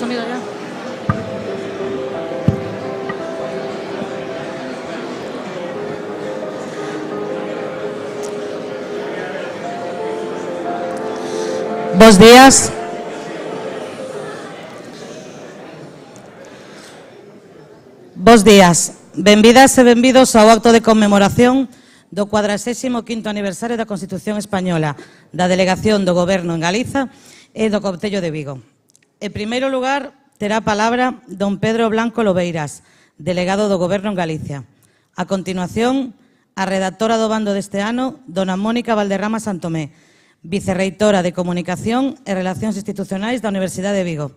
sonido ya. Bos días. Bos días. Benvidas e benvidos ao acto de conmemoración do 45º aniversario da Constitución Española, da Delegación do Goberno en Galiza e do Concello de Vigo. En primeiro lugar, terá a palabra don Pedro Blanco Lobeiras, delegado do Goberno en Galicia. A continuación, a redactora do bando deste ano, dona Mónica Valderrama Santomé, vicerreitora de Comunicación e Relacións Institucionais da Universidade de Vigo.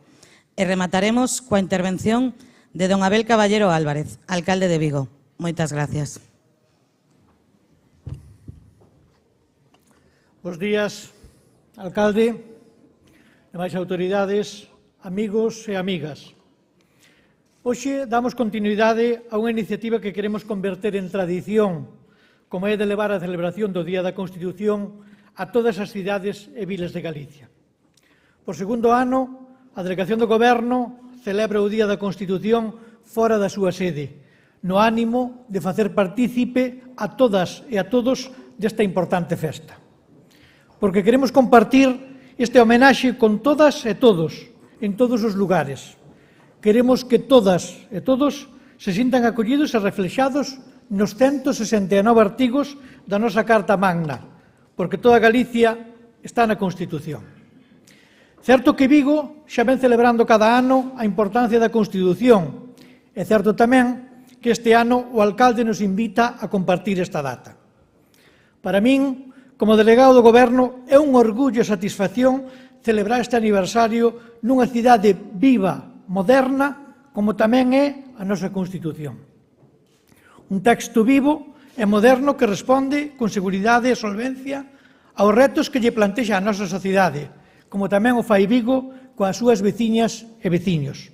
E remataremos coa intervención de don Abel Caballero Álvarez, alcalde de Vigo. Moitas gracias. Bos días, alcalde, demais autoridades, amigos e amigas. Hoxe damos continuidade a unha iniciativa que queremos converter en tradición, como é de levar a celebración do Día da Constitución a todas as cidades e vilas de Galicia. Por segundo ano, a Delegación do Goberno celebra o Día da Constitución fora da súa sede, no ánimo de facer partícipe a todas e a todos desta importante festa. Porque queremos compartir este homenaxe con todas e todos, en todos os lugares. Queremos que todas e todos se sintan acollidos e reflexados nos 169 artigos da nosa Carta Magna, porque toda Galicia está na Constitución. Certo que Vigo xa ven celebrando cada ano a importancia da Constitución. É certo tamén que este ano o alcalde nos invita a compartir esta data. Para min, como delegado do Goberno, é un orgullo e satisfacción celebrar este aniversario nunha cidade viva, moderna, como tamén é a nosa Constitución. Un texto vivo e moderno que responde con seguridade e solvencia aos retos que lle plantexa a nosa sociedade, como tamén o fai Vigo coas súas veciñas e veciños.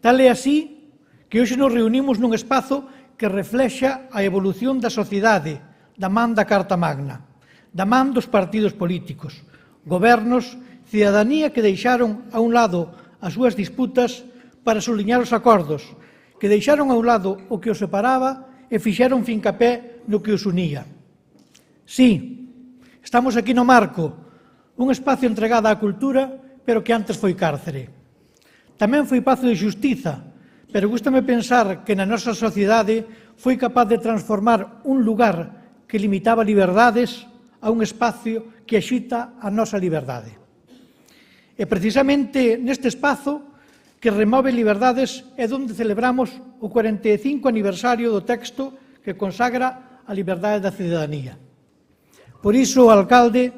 Tal é así que hoxe nos reunimos nun espazo que reflexa a evolución da sociedade da man da Carta Magna, da man dos partidos políticos, gobernos, cidadanía que deixaron a un lado as súas disputas para soliñar os acordos, que deixaron a un lado o que os separaba e fixeron fincapé no que os unía. Sí, estamos aquí no Marco, un espacio entregado á cultura, pero que antes foi cárcere. Tamén foi pazo de xustiza, pero gústame pensar que na nosa sociedade foi capaz de transformar un lugar que limitaba liberdades a un espacio que axita a nosa liberdade. E precisamente neste espazo que remove liberdades é onde celebramos o 45 aniversario do texto que consagra a liberdade da cidadanía. Por iso, alcalde,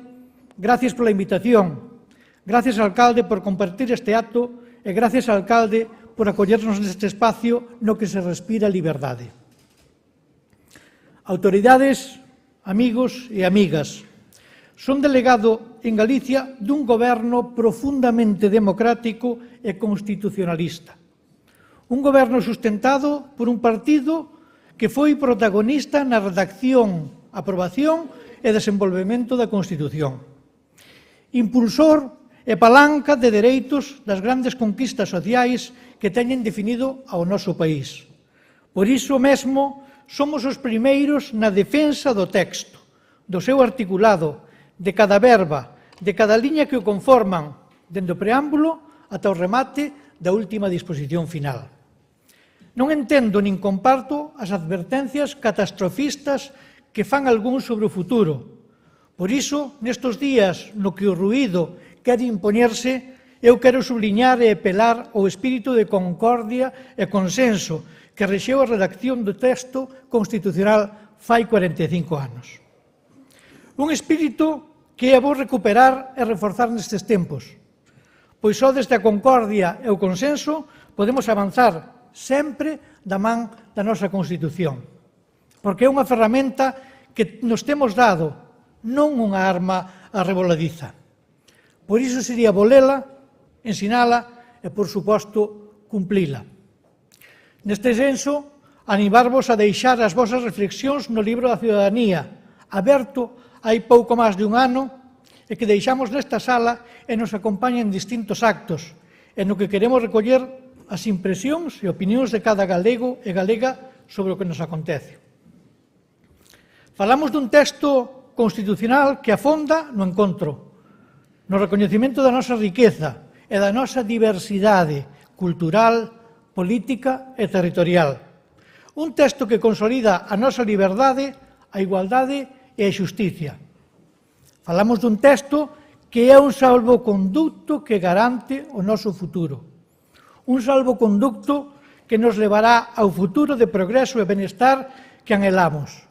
gracias pola invitación, gracias, alcalde, por compartir este acto e gracias, alcalde, por acollernos neste espacio no que se respira liberdade. Autoridades, amigos e amigas, son delegado en Galicia dun goberno profundamente democrático e constitucionalista. Un goberno sustentado por un partido que foi protagonista na redacción, aprobación e desenvolvemento da Constitución. Impulsor e palanca de dereitos das grandes conquistas sociais que teñen definido ao noso país. Por iso mesmo, somos os primeiros na defensa do texto, do seu articulado, de cada verba, de cada liña que o conforman, dende o preámbulo ata o remate da última disposición final. Non entendo nin comparto as advertencias catastrofistas que fan algúns sobre o futuro. Por iso, nestes días no que o ruído quere impoñerse, eu quero subliñar e apelar ao espírito de concordia e consenso que rexeu a redacción do texto constitucional fai 45 anos. Un espírito que é bo recuperar e reforzar nestes tempos, pois só desde a concordia e o consenso podemos avanzar sempre da man da nosa Constitución, porque é unha ferramenta que nos temos dado, non unha arma arreboladiza. Por iso sería bolela, ensinala e, por suposto, cumplila. Neste senso, animarvos a deixar as vosas reflexións no libro da cidadanía, aberto hai pouco máis de un ano e que deixamos nesta sala e nos acompaña en distintos actos, e no que queremos recoller as impresións e opinións de cada galego e galega sobre o que nos acontece. Falamos dun texto constitucional que afonda no encontro, no recoñecemento da nosa riqueza e da nosa diversidade cultural, política e territorial. Un texto que consolida a nosa liberdade, a igualdade e a xusticia. Falamos dun texto que é un salvoconducto que garante o noso futuro. Un salvoconducto que nos levará ao futuro de progreso e benestar que anhelamos.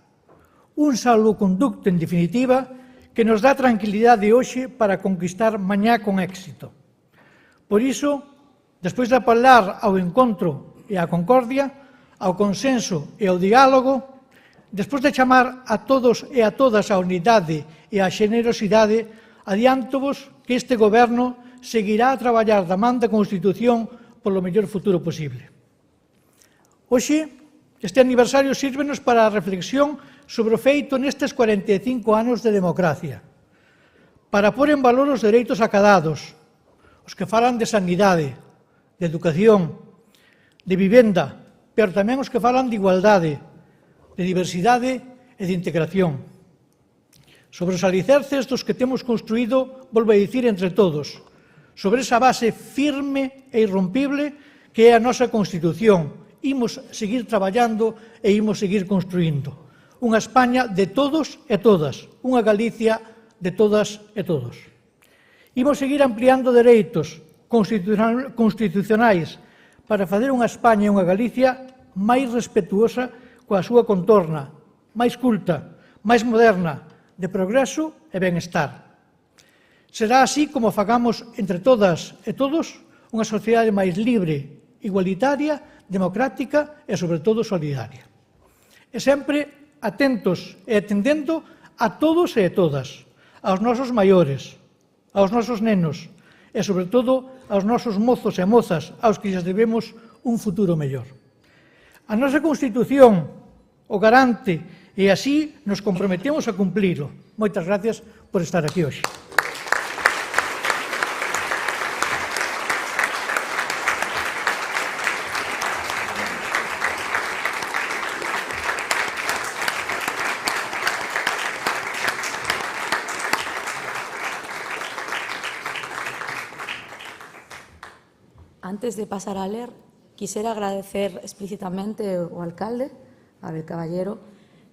Un salvoconducto, en definitiva, que nos dá tranquilidade hoxe para conquistar mañá con éxito. Por iso, despois de apelar ao encontro e á concordia, ao consenso e ao diálogo, despois de chamar a todos e a todas á unidade e á xenerosidade, adianto-vos que este Goberno seguirá a traballar da man da Constitución polo mellor futuro posible. Hoxe, este aniversario sírvenos para a reflexión sobre o feito nestes 45 anos de democracia, para pôr en valor os dereitos acadados, os que falan de sanidade, de educación, de vivenda, pero tamén os que falan de igualdade, de diversidade e de integración. Sobre os alicerces dos que temos construído, volvo a dicir, entre todos, sobre esa base firme e irrompible que é a nosa Constitución, imos seguir traballando e imos seguir construindo. Unha España de todos e todas, unha Galicia de todas e todos. Imos seguir ampliando dereitos constitucionais para facer unha España e unha Galicia máis respetuosa coa súa contorna, máis culta, máis moderna, de progreso e benestar. Será así como fagamos entre todas e todos unha sociedade máis libre, igualitaria, democrática e, sobre todo, solidaria. E sempre atentos e atendendo a todos e a todas, aos nosos maiores, aos nosos nenos e, sobre todo, aos nosos mozos e mozas, aos que lles debemos un futuro mellor. A nosa Constitución o garante e así nos comprometemos a cumplilo. Moitas gracias por estar aquí hoxe. Antes de pasar a ler, quisera agradecer explícitamente ao alcalde, Abel Caballero,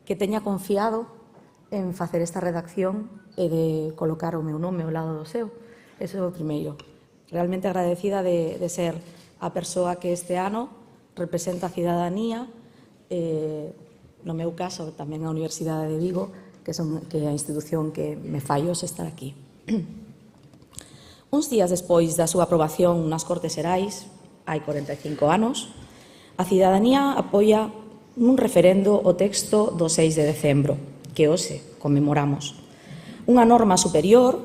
que teña confiado en facer esta redacción e de colocar o meu nome ao lado do seu. Eso é o primeiro. Realmente agradecida de ser a persoa que este ano representa a cidadanía, no meu caso tamén a Universidade de Vigo, que é a institución que me fai hoxe estar aquí. Uns días despois da súa aprobación nas Cortes Xerais, hai 45 anos, a cidadanía apoia nun referendo o texto do 6 de decembro, que hoxe conmemoramos. Unha norma superior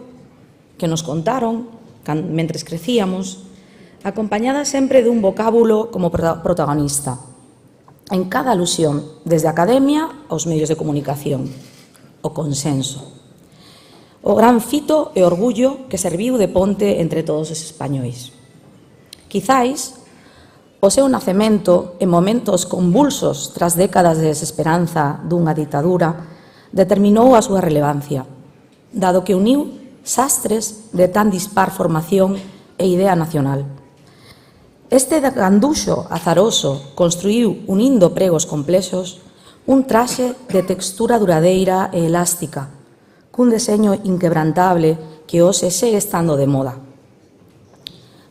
que nos contaron, mentres crecíamos, acompañada sempre dun vocábulo como protagonista, en cada alusión, desde a academia aos medios de comunicación, o consenso. O gran fito e orgullo que serviu de ponte entre todos os españois. Quizáis, o seu nacemento en momentos convulsos tras décadas de desesperanza dunha ditadura determinou a súa relevancia, dado que uniu sastres de tan dispar formación e idea nacional. Este ganduxo azaroso construíu, unindo pregos complexos, un traxe de textura duradeira e elástica, cun deseño inquebrantable que hoxe segue estando de moda.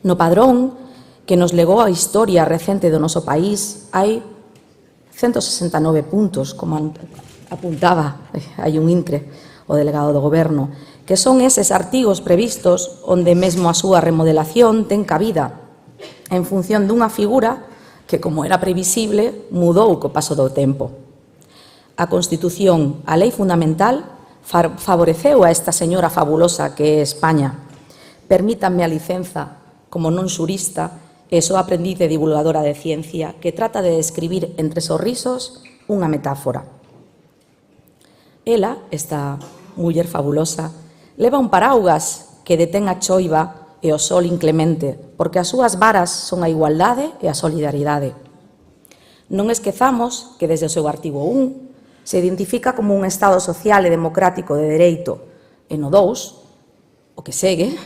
No padrón que nos legou a historia recente do noso país hai 169 puntos, como apuntaba, hai un intre, o delegado do Goberno, que son eses artigos previstos onde mesmo a súa remodelación ten cabida en función dunha figura que, como era previsible, mudou co paso do tempo. A Constitución, a lei fundamental, favoreceu a esta señora fabulosa que é España. Permítanme a licenza, como non xurista, e só aprendiz e divulgadora de ciencia, que trata de describir entre sorrisos unha metáfora. Ela, esta muller fabulosa, leva un paraugas que detén a choiva e o sol inclemente, porque as súas varas son a igualdade e a solidaridade. Non esquezamos que desde o seu artigo 1 se identifica como un Estado social e democrático de dereito, e no 2, o que segue,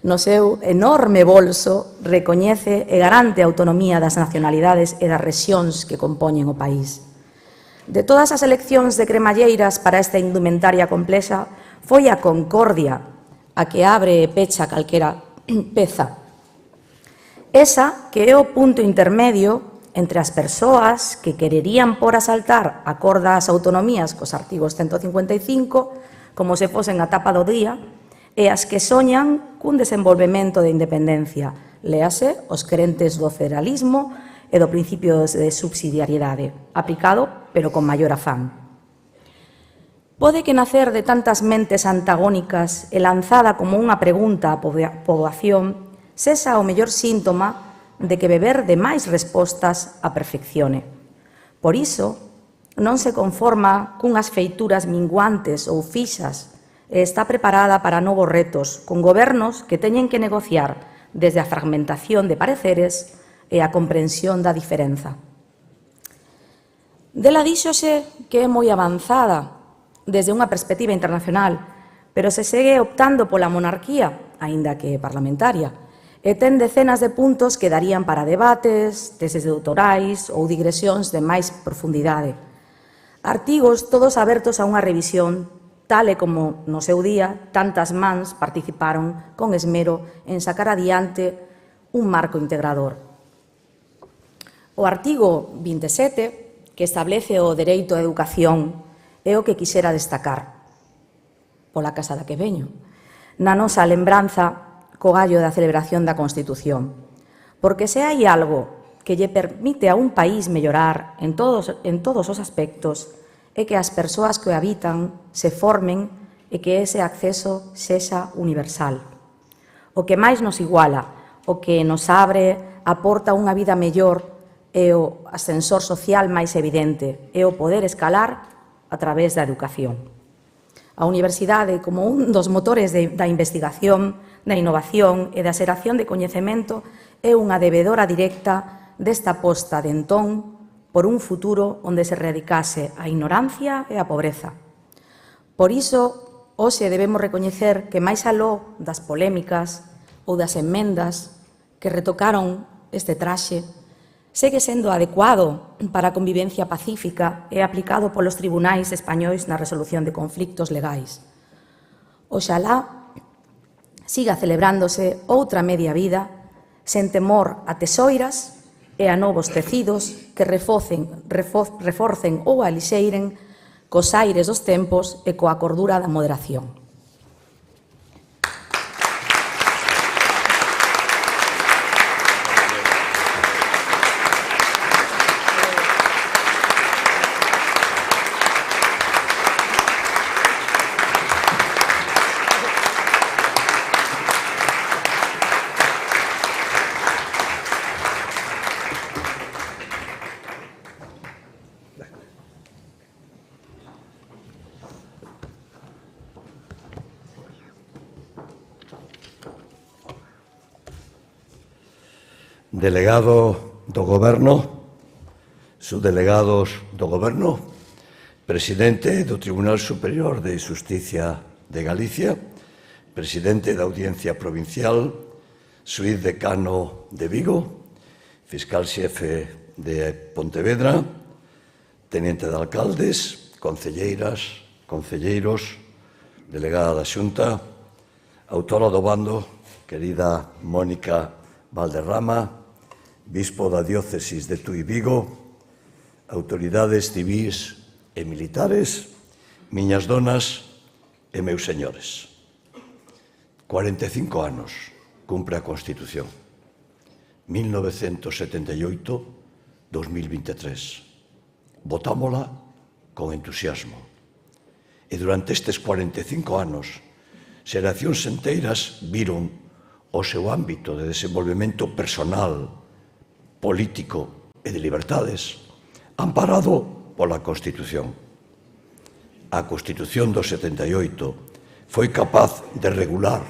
no seu enorme bolso recoñece e garante a autonomía das nacionalidades e das rexións que compoñen o país. De todas as eleccións de cremalleiras para esta indumentaria complexa, foi a concordia a que abre e pecha calquera peza. Esa que é o punto intermedio entre as persoas que quererían por asaltar a corda ás autonomías cos artigos 155, como se fosen a tapa do día, e as que soñan cun desenvolvemento de independencia, léase os crentes do federalismo e do principio de subsidiariedade, aplicado, pero con maior afán. Pode que nacer de tantas mentes antagónicas e lanzada como unha pregunta á poboación sexa o mellor síntoma de que beber de máis respostas a perfeccione. Por iso, non se conforma cunhas feituras minguantes ou fixas e está preparada para novos retos, con gobernos que teñen que negociar desde a fragmentación de pareceres e a comprensión da diferenza. Dela díxose que é moi avanzada desde unha perspectiva internacional, pero se segue optando pola monarquía, aínda que parlamentaria, e ten decenas de puntos que darían para debates, teses doutorais ou digresións de máis profundidade. Artigos todos abertos a unha revisión, tal e como no seu día tantas mans participaron con esmero en sacar adiante un marco integrador. O artigo 27, que establece o dereito á educación, é o que quixera destacar, pola casa da que veño, na nosa lembranza co gallo da celebración da Constitución. Porque se hai algo que lle permite a un país mellorar en todos os aspectos é que as persoas que o habitan se formen e que ese acceso sexa universal. O que máis nos iguala, o que nos abre, aporta unha vida mellor e o ascensor social máis evidente, é o poder escalar a través da educación. A universidade, como un dos motores da investigación, da innovación e da xeración de coñecemento, é unha debedora directa desta aposta de entón por un futuro onde se erradicase a ignorancia e a pobreza. Por iso, hoxe debemos recoñecer que máis aló das polémicas ou das enmendas que retocaron este traxe, segue sendo adecuado para a convivencia pacífica e aplicado polos tribunais españois na resolución de conflictos legais. Oxalá siga celebrándose outra media vida sen temor a tesoiras e a novos tecidos que reforcen ou alixeiren cos aires dos tempos e coa cordura da moderación. Delegado do Goberno, subdelegados do Goberno, presidente do Tribunal Superior de Xusticia de Galicia, presidente da Audiencia Provincial, xuíz decano de Vigo, fiscal xefe de Pontevedra, teniente de alcaldes, concelleiras, concelleiros, delegada da Xunta, autora do bando, querida Mónica Valderrama, bispo da diócesis de Tui Vigo, autoridades civís e militares, miñas donas e meus señores. 45 anos cumpre a Constitución. 1978-2023. Votámola con entusiasmo. E durante estes 45 anos, xeracións enteiras viron o seu ámbito de desenvolvemento personal, político e de libertades, amparado pola Constitución. A Constitución do 78 foi capaz de regular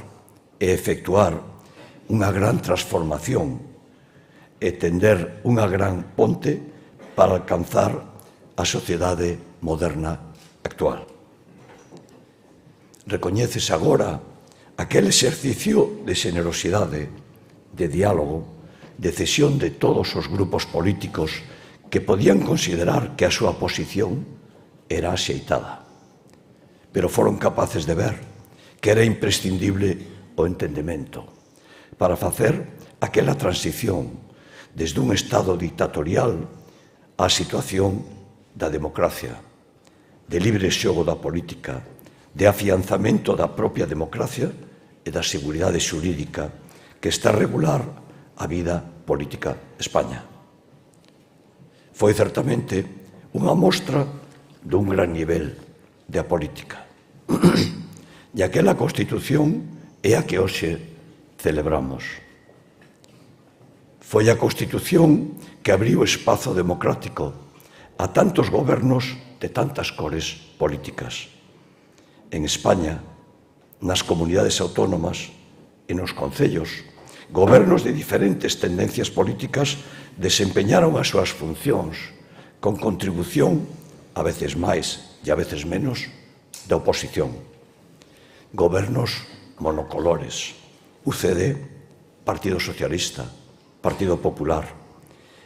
e efectuar unha gran transformación e tender unha gran ponte para alcanzar a sociedade moderna actual. Recoñécese agora aquel exercicio de xenerosidade, de diálogo, de cesión de todos os grupos políticos que podían considerar que a súa posición era axeitada. Pero foron capaces de ver que era imprescindible o entendemento para facer aquela transición desde un estado dictatorial á situación da democracia, de libre xogo da política, de afianzamento da propia democracia e da seguridade xurídica que está a regular a vida política de España. Foi certamente unha mostra dun gran nivel de a política. E aquela Constitución é a que hoxe celebramos. Foi a Constitución que abriu espazo democrático a tantos gobernos de tantas cores políticas. En España, nas comunidades autónomas e nos concellos, gobernos de diferentes tendencias políticas desempeñaron as súas funcións con contribución, a veces máis e a veces menos, da oposición. Gobernos monocolores, UCD, Partido Socialista, Partido Popular,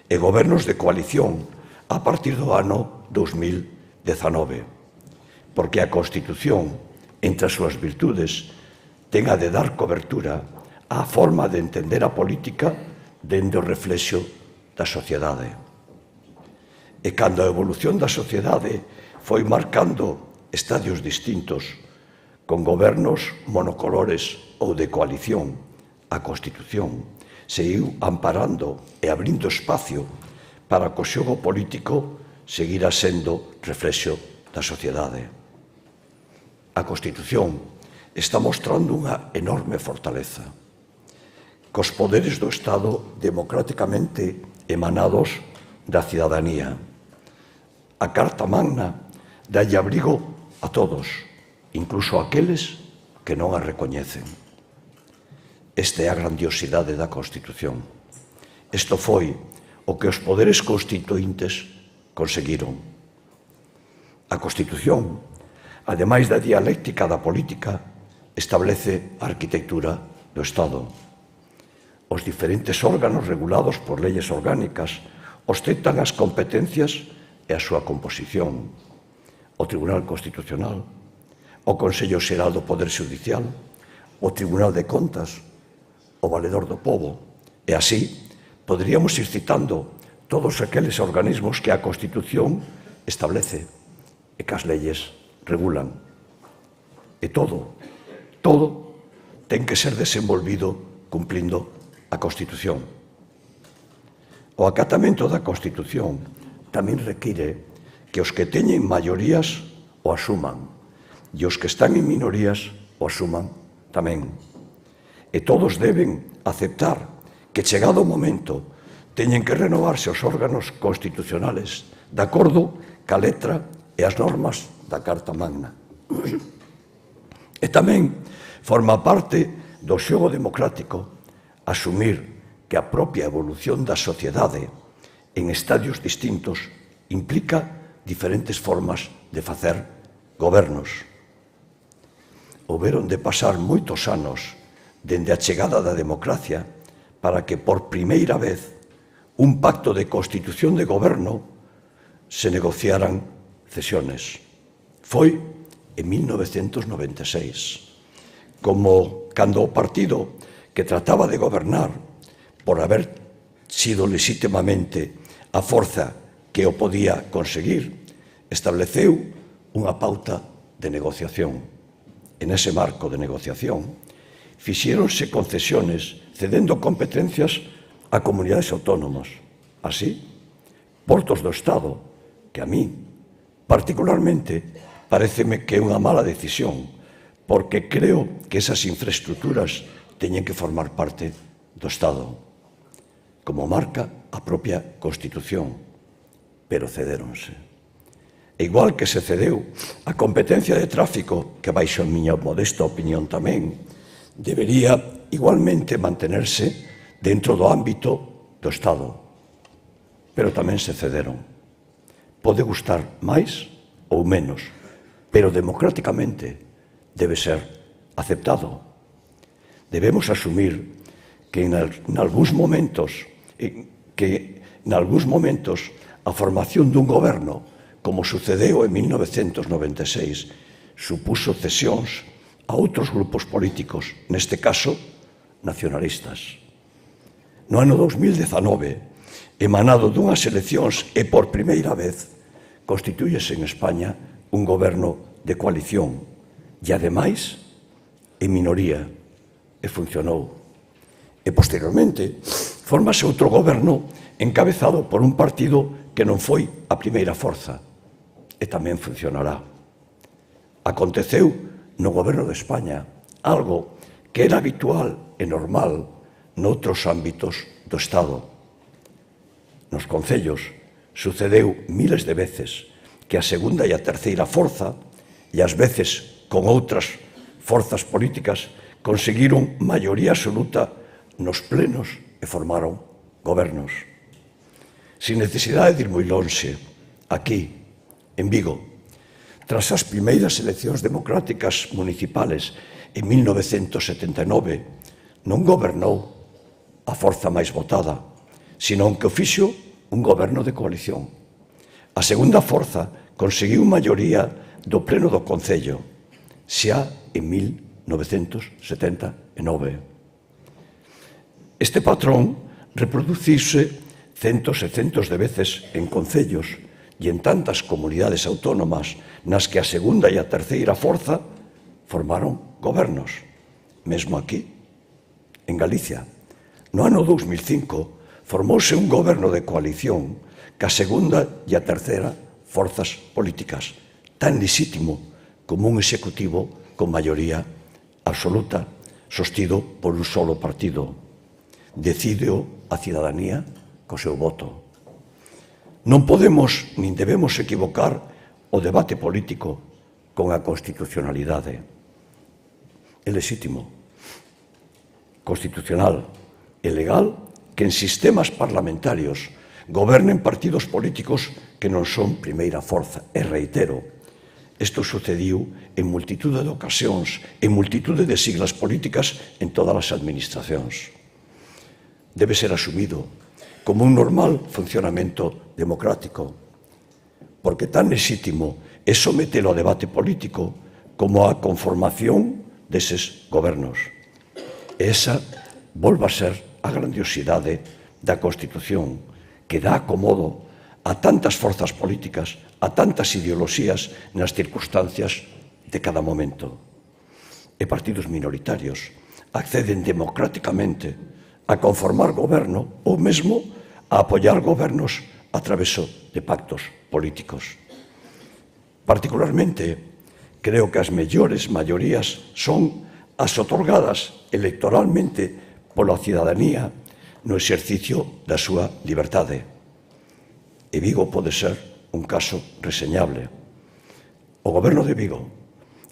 e gobernos de coalición a partir do ano 2019, porque a Constitución, entre as súas virtudes, ten a de dar cobertura á forma de entender a política dende o reflexo da sociedade. E cando a evolución da sociedade foi marcando estadios distintos, con gobernos monocolores ou de coalición, a Constitución seguiu amparando e abrindo espacio para que o xogo político seguira sendo reflexo da sociedade. A Constitución está mostrando unha enorme fortaleza, cos poderes do Estado democráticamente emanados da cidadanía. A Carta Magna dalle abrigo a todos, incluso aqueles que non a recoñecen. Esta é a grandiosidade da Constitución. Isto foi o que os poderes constituíntes conseguiron. A Constitución, ademais da dialéctica da política, establece a arquitectura do Estado. Os diferentes órganos regulados por leyes orgánicas ostentan as competencias e a súa composición. O Tribunal Constitucional, o Consello Xeral do Poder Xudicial, o Tribunal de Contas, o Valedor do Pobo, e así poderíamos ir citando todos aqueles organismos que a Constitución establece e que as leyes regulan. E todo ten que ser desenvolvido cumplindo a Constitución. O acatamento da Constitución tamén require que os que teñen maiorías o asuman e os que están en minorías o asuman tamén. E todos deben aceptar que, chegado o momento, teñen que renovarse os órganos constitucionales de acordo ca letra e as normas da Carta Magna. E tamén forma parte do xogo democrático asumir que a propia evolución da sociedade en estadios distintos implica diferentes formas de facer gobernos. Houberon de pasar moitos anos dende a chegada da democracia para que por primeira vez un pacto de constitución de goberno se negociaran cesiones. Foi en 1996, como cando o partido que trataba de gobernar, por haber sido legítimamente a forza que o podía conseguir, estableceu unha pauta de negociación. En ese marco de negociación, fixéronse concesiones cedendo competencias a comunidades autónomas. Así, portos do Estado, que a mí, particularmente, paréceme que é unha mala decisión, porque creo que esas infraestructuras teñen que formar parte do Estado, como marca a propia Constitución, pero cedéronse. E igual que se cedeu a competencia de tráfico, que baixo a miña modesta opinión tamén, debería igualmente mantenerse dentro do ámbito do Estado, pero tamén se cederon. Pode gustar máis ou menos, pero democráticamente debe ser aceptado. Debemos asumir que en algúns momentos a formación dun goberno, como sucedeu en 1996, supuso cesións a outros grupos políticos, neste caso, nacionalistas. No ano 2019, emanado dunhas eleccións e por primeira vez, constitúyese en España un goberno de coalición e, ademais, en minoría, e funcionou. E, posteriormente, formase outro goberno encabezado por un partido que non foi a primeira forza, e tamén funcionará. Aconteceu no goberno de España algo que era habitual e normal noutros ámbitos do Estado. Nos concellos sucedeu miles de veces que a segunda e a terceira forza, e ás veces con outras forzas políticas, conseguiron maioría absoluta nos plenos e formaron gobernos. Sin necesidade de ir moi lonxe, aquí, en Vigo, tras as primeiras eleccións democráticas municipales en 1979, non gobernou a forza máis votada, senón que o fixo un goberno de coalición. A segunda forza conseguiu maioría do pleno do Concello, xa en 1979. Este patrón reproduciuse centos e centos de veces en concellos e en tantas comunidades autónomas nas que a segunda e a terceira forza formaron gobernos, mesmo aquí, en Galicia. No ano 2005 formouse un goberno de coalición que a segunda e a terceira forzas políticas, tan lexítimo como un executivo con maioría absoluta, sostido por un solo partido. Decídeo a cidadanía co seu voto. Non podemos nin debemos equivocar o debate político con a constitucionalidade. É lexítimo, constitucional e legal que en sistemas parlamentarios gobernen partidos políticos que non son primeira forza. E reitero, isto sucediu en multitude de ocasións, en multitude de siglas políticas en todas as administracións. Debe ser asumido como un normal funcionamento democrático, porque tan lexítimo é sometelo a debate político como a conformación deses gobernos. E esa volva a ser a grandiosidade da Constitución, que dá acomodo a tantas forzas políticas, a tantas ideoloxías nas circunstancias de cada momento. E partidos minoritarios acceden democráticamente a conformar goberno ou mesmo a apoiar gobernos a traveso de pactos políticos. Particularmente, creo que as mellores maiorías son as otorgadas electoralmente pola cidadanía no exercicio da súa liberdade. E Vigo pode ser un caso reseñable. O goberno de Vigo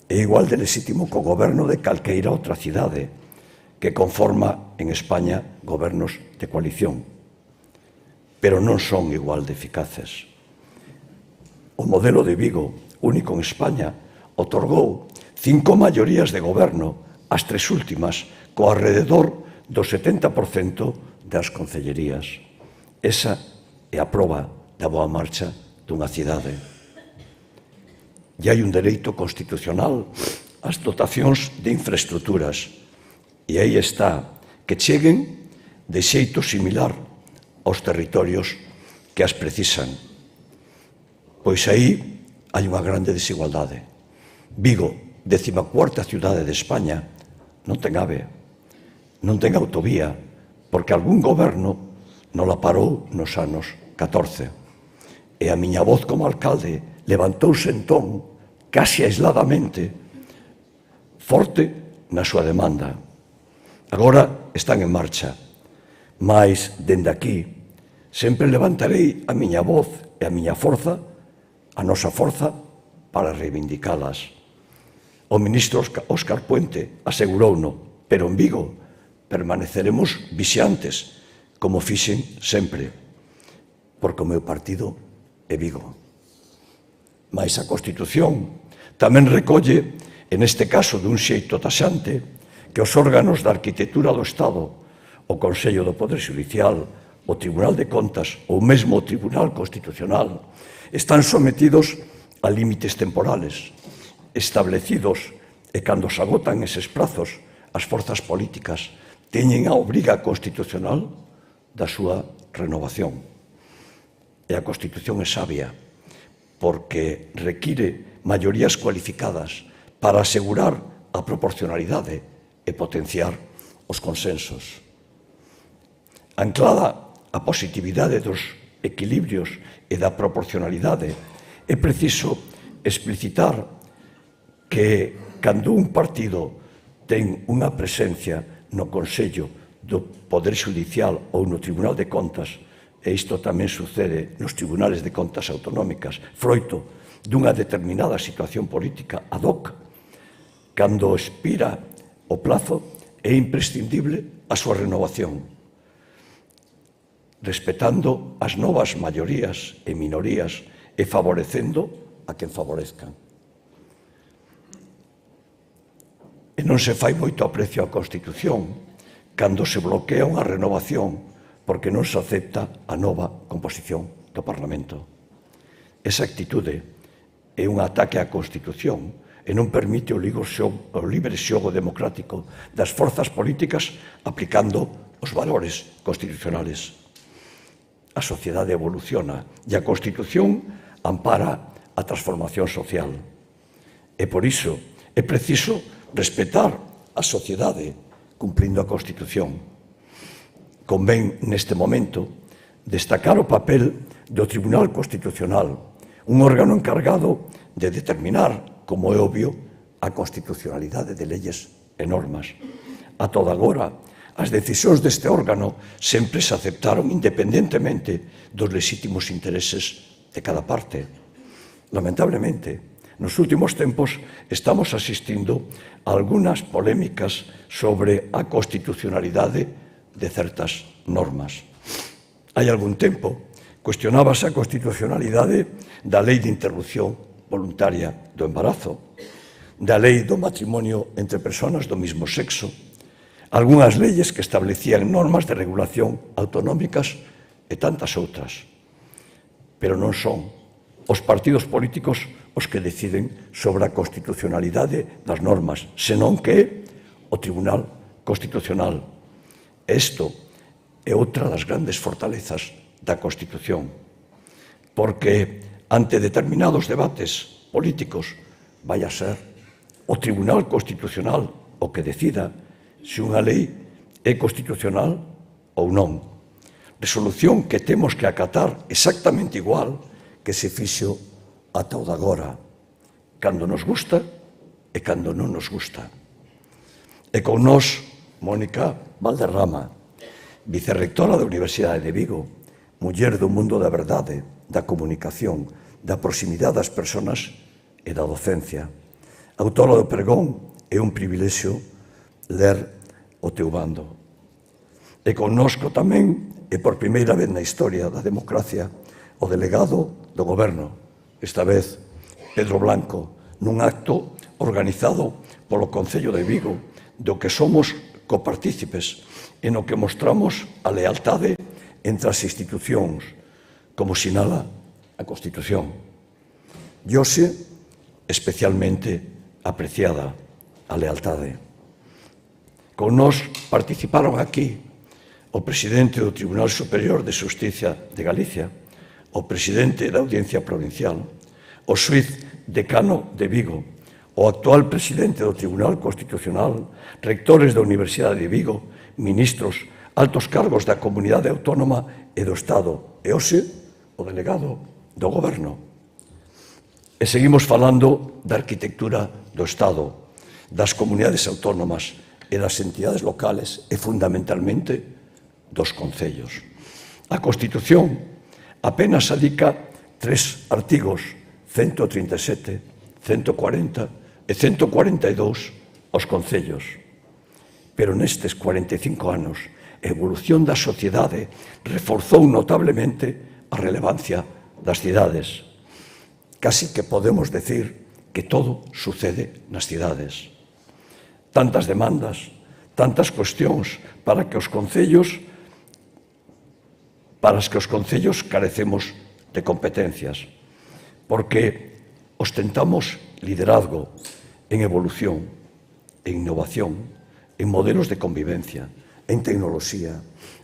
é igual de lexítimo que o goberno de calqueira outra cidade que conforma en España gobernos de coalición, pero non son igual de eficaces. O modelo de Vigo, único en España, otorgou 5 maiorías de goberno, as 3 últimas, co alrededor do 70% das concellerías. Esa é a proba da boa marcha dunha cidade. E hai un dereito constitucional ás dotacións de infraestructuras, e aí está, que cheguen de xeito similar aos territorios que as precisan. Pois aí hai unha grande desigualdade. Vigo, 14ª cidade de España, non ten AVE, non ten autovía, porque algún goberno non la parou nos anos 14. E a miña voz como alcalde levantouse entón, casi aisladamente, forte na súa demanda. Agora están en marcha, mas dende aquí sempre levantarei a miña voz e a miña forza, a nosa forza, para reivindicalas. O ministro Óscar Puente asegurouno, pero en Vigo permaneceremos vixiantes, como fixen sempre, porque o meu partido é Vigo. Mais a Constitución tamén recolle, en este caso dun xeito taxante, que os órganos da arquitectura do Estado, o Consello do Poder Xudicial, o Tribunal de Contas ou mesmo o Tribunal Constitucional, están sometidos a límites temporales establecidos e cando se agotan eses prazos, as forzas políticas teñen a obriga constitucional da súa renovación. E a Constitución é sabia porque require maiorías cualificadas para asegurar a proporcionalidade e potenciar os consensos. Anclada a positividade dos equilibrios e da proporcionalidade, é preciso explicitar que cando un partido ten unha presencia no Consello do Poder Xudicial ou no Tribunal de Contas, e isto tamén sucede nos tribunales de contas autonómicas, froito dunha determinada situación política ad hoc, cando expira o plazo, é imprescindible a súa renovación, respetando as novas maiorías e minorías e favorecendo a quen favorezcan. E non se fai moito aprecio á Constitución cando se bloquea unha renovación porque non se acepta a nova composición do Parlamento. Esa actitude é un ataque á Constitución e non permite o libre xogo democrático das forzas políticas aplicando os valores constitucionales. A sociedade evoluciona e a Constitución ampara a transformación social. E por iso é preciso respetar a sociedade cumprindo a Constitución. Convén, neste momento, destacar o papel do Tribunal Constitucional, un órgano encargado de determinar, como é obvio, a constitucionalidade de leyes e normas. A toda agora, as decisións deste órgano sempre se aceptaron independentemente dos lexítimos intereses de cada parte. Lamentablemente, nos últimos tempos estamos asistindo a algunhas polémicas sobre a constitucionalidade de certas normas. Hai algún tempo cuestionábase a constitucionalidade da Lei de Interrupción Voluntaria do Embarazo, da Lei do Matrimonio entre persoas do mesmo sexo, algunhas leyes que establecían normas de regulación autonómicas e tantas outras. Pero non son os partidos políticos os que deciden sobre a constitucionalidade das normas, senón que é o Tribunal Constitucional. Isto é outra das grandes fortalezas da Constitución, porque ante determinados debates políticos vai a ser o Tribunal Constitucional o que decida se unha lei é constitucional ou non. Resolución que temos que acatar exactamente igual que se fixo ata o de agora, cando nos gusta e cando non nos gusta. E con nós, Mónica Valderrama, vicerrectora da Universidade de Vigo, muller do mundo da verdade, da comunicación, da proximidade das persoas e da docencia. Autora do pregón, é un privilexio ler o teu bando. E connosco tamén, e por primeira vez na historia da democracia, o delegado do goberno, esta vez Pedro Blanco, nun acto organizado polo Concello de Vigo, do que somos copartícipes e no que mostramos a lealtade entre as institucións, como sinala a Constitución. E hoxe, especialmente apreciada a lealtade. Con nós participaron aquí o presidente do Tribunal Superior de Xustiza de Galicia, o presidente da Audiencia Provincial, o xuiz decano de Vigo, o actual presidente do Tribunal Constitucional, rectores da Universidade de Vigo, ministros, altos cargos da Comunidade Autónoma e do Estado, e hoxe o delegado do Goberno. E seguimos falando da arquitectura do Estado, das comunidades autónomas e das entidades locales e, fundamentalmente, dos concellos. A Constitución apenas adica 3 artigos, 137, 140 e 142 aos concellos. pero nestes 45 anos a evolución da sociedade reforzou notablemente a relevancia das cidades. Casi que podemos decir que todo sucede nas cidades. Tantas demandas, tantas cuestións para as que os concellos carecemos de competencias, porque ostentamos liderazgo en evolución, en innovación, en modelos de convivencia, en tecnoloxía,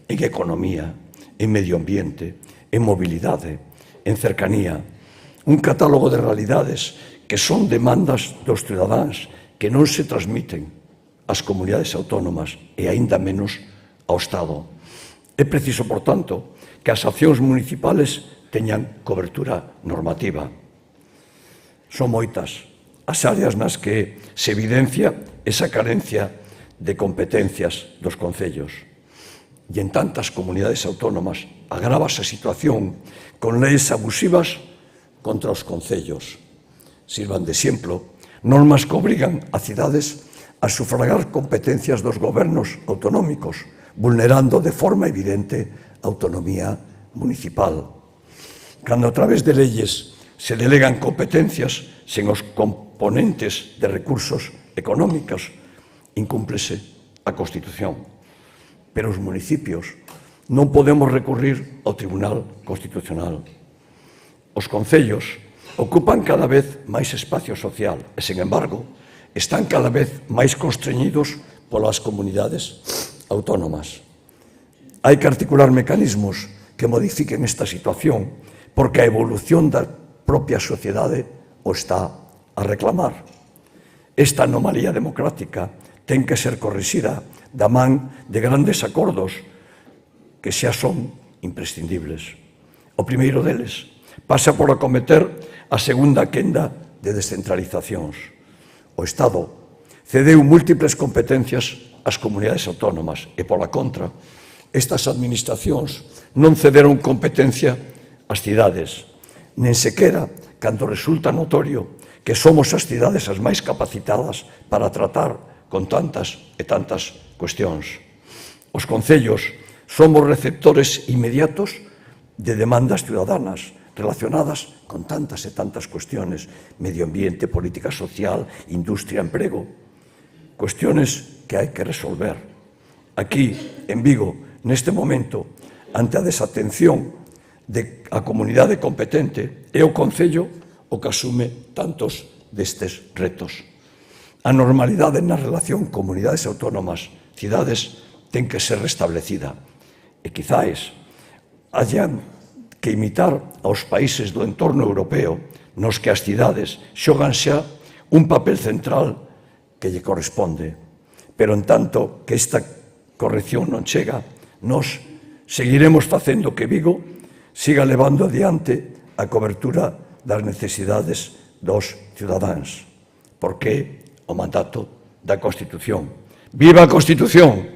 en economía, en medio ambiente, en mobilidade, en cercanía, un catálogo de realidades que son demandas dos cidadáns que non se transmiten ás comunidades autónomas e aínda menos ao Estado. É preciso, por tanto, que as accións municipales teñan cobertura normativa. Son moitas as áreas nas que se evidencia esa carencia de competencias dos concellos. E en tantas comunidades autónomas agrávase a situación con leis abusivas contra os concellos. Sirvan de exemplo normas que obrigan a cidades a sufragar competencias dos gobernos autonómicos, vulnerando de forma evidente a autonomía municipal. Cando a través de leyes se delegan competencias sen os componentes de recursos económicos, incúmplese a Constitución. Pero os municipios non podemos recurrir ao Tribunal Constitucional. Os concellos ocupan cada vez máis espacio social e, sen embargo, están cada vez máis constreñidos polas comunidades autónomas. Hai que articular mecanismos que modifiquen esta situación porque a evolución da propia sociedade o está a reclamar. Esta anomalía democrática ten que ser corrixida da man de grandes acordos que xa son imprescindibles. O primeiro deles pasa por acometer a segunda quenda de descentralizacións. O Estado cedeu múltiples competencias ás comunidades autónomas e, pola contra, estas administracións non cederon competencia ás cidades, nen sequera cando resulta notorio que somos as cidades as máis capacitadas para tratar con tantas e tantas cuestións. Os concellos somos receptores inmediatos de demandas ciudadanas relacionadas con tantas e tantas cuestiones, medio ambiente, política social, industria, emprego, cuestiones que hai que resolver. Aquí, en Vigo, neste momento, ante a desatención da comunidade competente, é o Concello o que asume tantos destes retos. A normalidade na relación comunidades autónomas, cidades, ten que ser restablecida. E quizáis hayan que imitar aos países do entorno europeo nos que as cidades xogan xa un papel central que lle corresponde. Pero en tanto que esta corrección non chega, nós seguiremos facendo que Vigo siga levando adiante a cobertura das necesidades dos cidadáns, porque o mandato da Constitución. Viva a Constitución!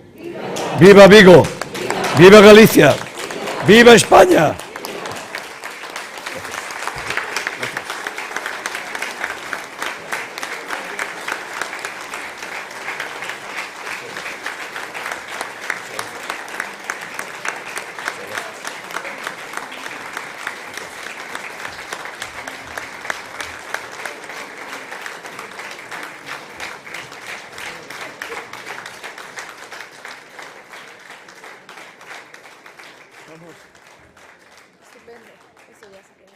Viva Vigo! Viva Galicia! Viva España! Estupendo, eso ya se queda.